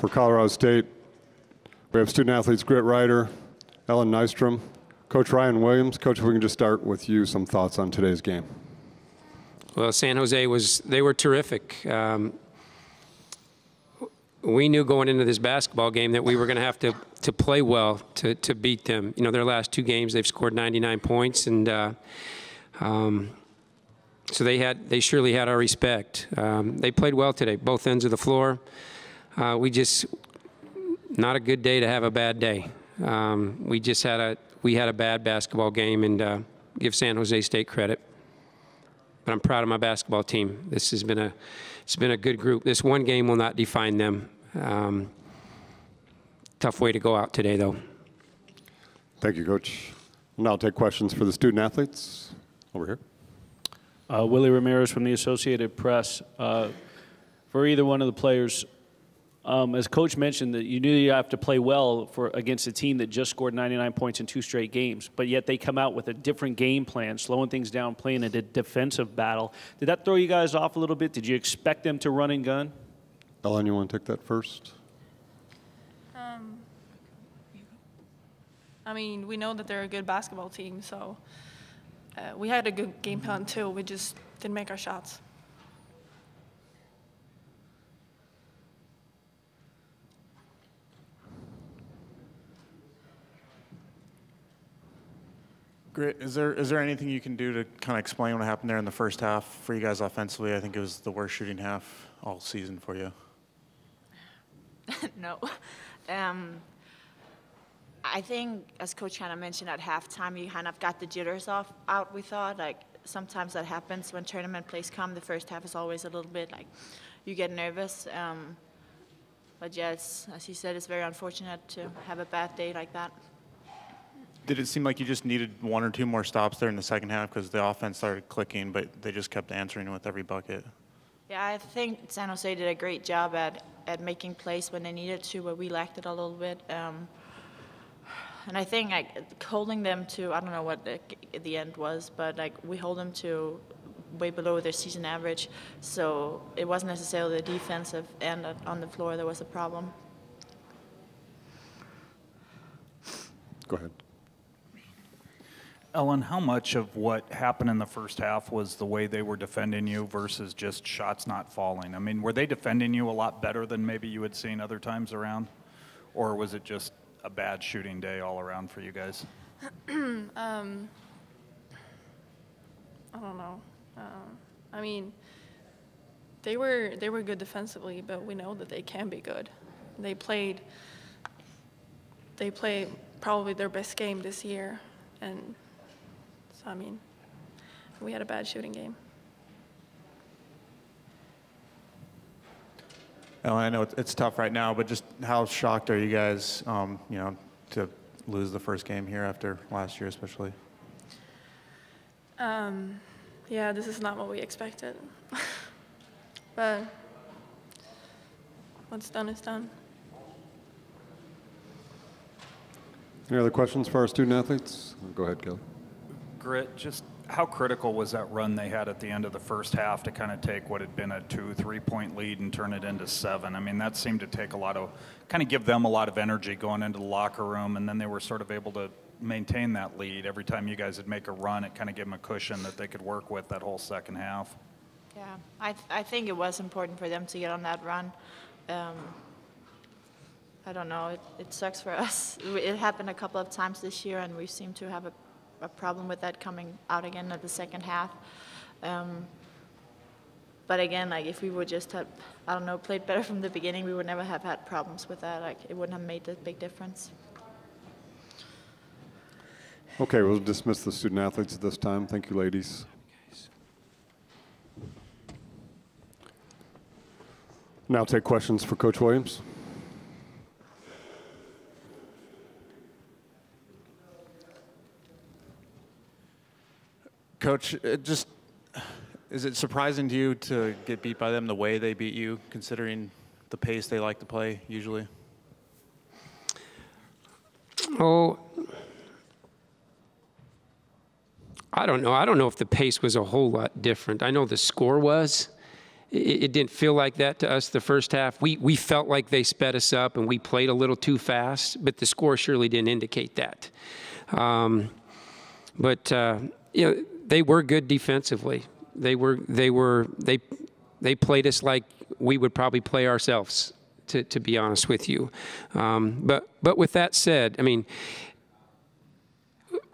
For Colorado State, we have student athletes Britt Ryder, Ellen Nystrom, Coach Ryan Williams. Coach, if we can just start with you, some thoughts on today's game. Well, San Jose they were terrific. We knew going into this basketball game that we were going to have to play well to beat them. You know, their last 2 games, they've scored 99 points, and so they surely had our respect. They played well today, both ends of the floor. Not a good day to have a bad day. We had a bad basketball game, and give San Jose State credit. But I'm proud of my basketball team. It's been a good group. This one game will not define them. Tough way to go out today, though. Thank you, Coach. We'll now take questions for the student athletes. Over here. Willie Ramirez from the Associated Press. For either one of the players, as Coach mentioned, that you knew you have to play well against a team that just scored 99 points in 2 straight games, but yet they come out with a different game plan, slowing things down, playing a defensive battle. Did that throw you guys off a little bit? Did you expect them to run and gun? Ellen, you want to take that first? I mean, we know that they're a good basketball team, so we had a good game plan too. We just didn't make our shots. Great. Is there anything you can do to kind of explain what happened there in the first half for you guys offensively? I think it was the worst shooting half all season for you. No. I think, as Coach kind of mentioned at halftime, you kind of got the jitters out, we thought. Like, sometimes that happens when tournament plays come. The first half is always a little bit like you get nervous. But yes, as you said, it's very unfortunate to have a bad day like that. Did it seem like you just needed 1 or 2 more stops there in the second half because the offense started clicking, but they just kept answering with every bucket? Yeah, I think San Jose did a great job at making plays when they needed to, but we lacked it a little bit. And I think holding them to, I don't know what the end was, but we hold them to way below their season average. So it wasn't necessarily the defensive end on the floor that was a problem. Go ahead. Ellen, how much of what happened in the first half was the way they were defending you versus just shots not falling? I mean, were they defending you a lot better than maybe you had seen other times around? Or was it just a bad shooting day all around for you guys? I don't know. I mean, they were good defensively, but we know that they can be good. They played probably their best game this year, and so, I mean, we had a bad shooting game. Ellen, I know it's tough right now, but just how shocked are you guys, you know, to lose the first game here after last year, especially? Yeah, this is not what we expected. But what's done is done. Any other questions for our student athletes? Go ahead, Kelly. Grit, just how critical was that run they had at the end of the first half to kind of take what had been a 2-3 point lead and turn it into 7? I mean, that seemed to take kind of give them a lot of energy going into the locker room, and then they were sort of able to maintain that lead. Every time you guys would make a run, it kind of gave them a cushion that they could work with that whole second half. Yeah, I think it was important for them to get on that run. I don't know, it sucks for us. It happened a couple of times this year, and we seem to have a problem with that coming out again at the second half. But again, if we would just have, I don't know, played better from the beginning, we would never have had problems with that. It wouldn't have made that big difference. Okay, we'll dismiss the student athletes at this time. Thank you, ladies. Now take questions for Coach Williams. Coach, is it surprising to you to get beat by them the way they beat you, considering the pace they like to play usually? Oh, I don't know. I don't know if the pace was a whole lot different. I know the score was, it didn't feel like that to us the first half. We felt like they sped us up and we played a little too fast, but the score surely didn't indicate that. But you know, they were good defensively. They played us like we would probably play ourselves, to be honest with you. But with that said, I mean,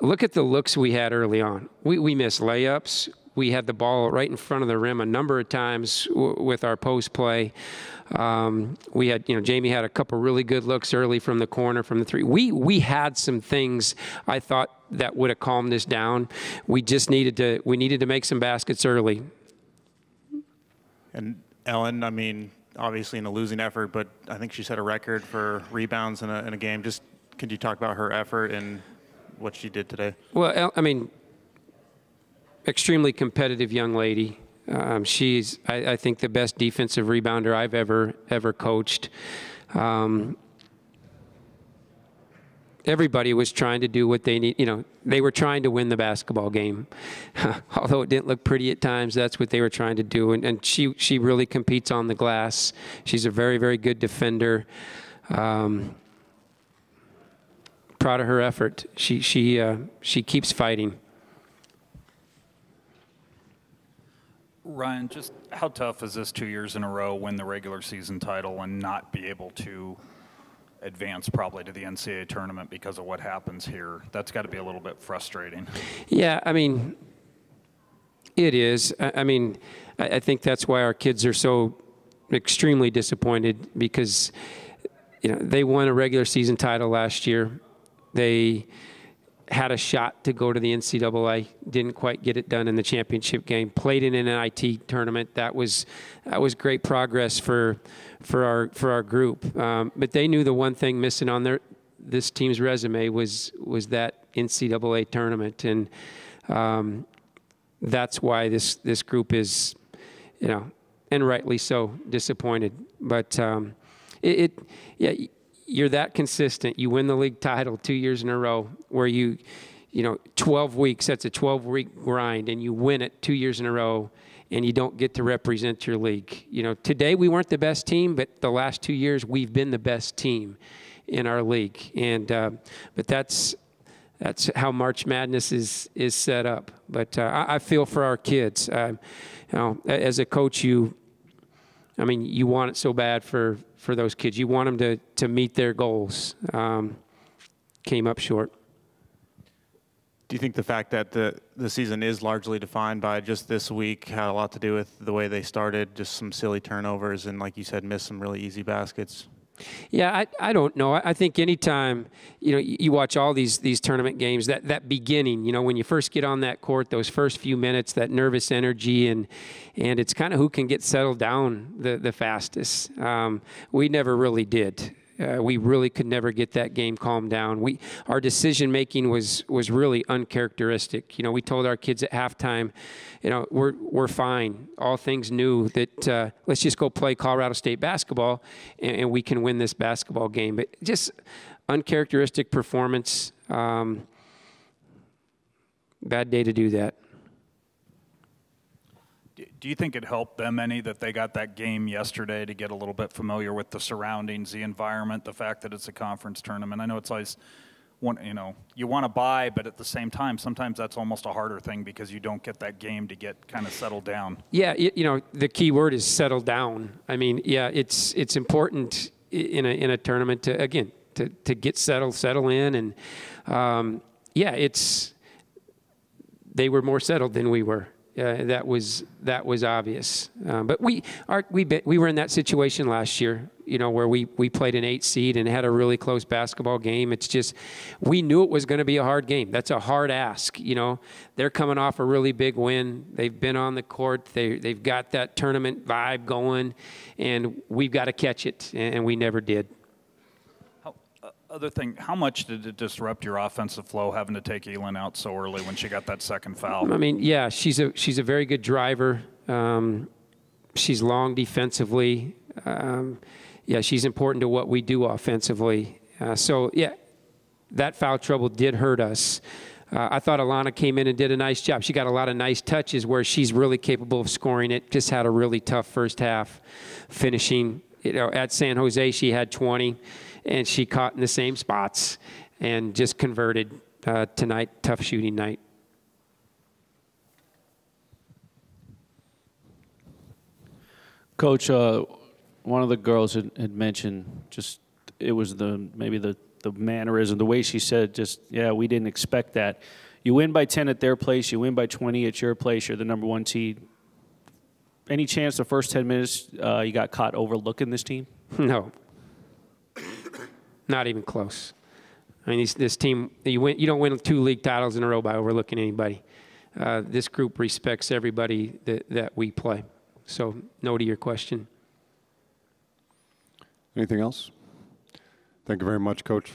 look at the looks we had early on. We missed layups. We had the ball right in front of the rim a number of times with our post play. We had, you know, Jamie had a couple really good looks early from the corner, from the three. We had some things I thought that would have calmed us down. We just needed to make some baskets early. And Ellen, I mean, obviously in a losing effort, but I think she set a record for rebounds in a game. Just could you talk about her effort and what she did today? Well, I mean, extremely competitive young lady. She's, I think, the best defensive rebounder I've ever coached. Everybody was trying to do what they need. You know, they were trying to win the basketball game. Although it didn't look pretty at times, that's what they were trying to do. And she really competes on the glass. She's a very, very good defender. Proud of her effort. She keeps fighting. Ryan, just how tough is this 2 years in a row win the regular season title and not be able to advance probably to the NCAA tournament because of what happens here? That's got to be a little bit frustrating. Yeah, I mean, it is. I mean, I think that's why our kids are so extremely disappointed because, you know, they won a regular season title last year. They had a shot to go to the NCAA, didn't quite get it done in the championship game. Played in an NIT tournament. That was great progress for our group. But they knew the one thing missing on this team's resume was that NCAA tournament, and that's why this group is, you know, and rightly so, disappointed. But yeah. You're that consistent. You win the league title 2 years in a row where you know, 12 weeks, that's a 12-week grind, and you win it 2 years in a row, and you don't get to represent your league. You know, today we weren't the best team, but the last 2 years we've been the best team in our league. And but that's how March Madness is set up. But I feel for our kids. You know, as a coach, I mean, you want it so bad for those kids. You want them to meet their goals. Came up short. Do you think the fact that the season is largely defined by just this week had a lot to do with the way they started, just some silly turnovers and, like you said, missed some really easy baskets? Yeah, I don't know. I think anytime, you know, you watch all these tournament games, that beginning, you know, when you first get on that court, those first few minutes, that nervous energy, and it's kind of who can get settled down the fastest. We never really did. We really could never get that game calmed down. Our decision making was really uncharacteristic. You know, we told our kids at halftime, you know, we're fine. All things new that let's just go play Colorado State basketball and we can win this basketball game. But just uncharacteristic performance. Bad day to do that. Do you think it helped them any that they got that game yesterday to get a little bit familiar with the surroundings, the environment, the fact that it's a conference tournament? I know it's always, you know, you want to buy, but at the same time, sometimes that's almost a harder thing because you don't get that game to get kind of settled down. Yeah, you know, the key word is settle down. I mean, yeah, it's important in a tournament to, again, to get settle in, and yeah, they were more settled than we were. That was obvious. But we were in that situation last year, you know, where we played an 8 seed and had a really close basketball game. It's just, we knew it was going to be a hard game. That's a hard ask, you know. They're coming off a really big win. They've been on the court. They've got that tournament vibe going, and we've got to catch it, and we never did. Other thing, how much did it disrupt your offensive flow having to take Elin out so early when she got that second foul? I mean, yeah, she's a very good driver. She's long defensively. Yeah, she's important to what we do offensively. So, yeah, that foul trouble did hurt us. I thought Alana came in and did a nice job. She got a lot of nice touches where she's really capable of scoring it. Just had a really tough first half finishing. At San Jose, she had 20, and she caught in the same spots and just converted tonight. Tough shooting night. Coach, one of the girls had mentioned just it was maybe the mannerism, the way she said, just, yeah, we didn't expect that. You win by 10 at their place, you win by 20 at your place, you're the number 1 seed. Any chance the first 10 minutes you got caught overlooking this team? No. Not even close. I mean, this team, you don't win 2 league titles in a row by overlooking anybody. This group respects everybody that we play. So, no to your question. Anything else? Thank you very much, Coach.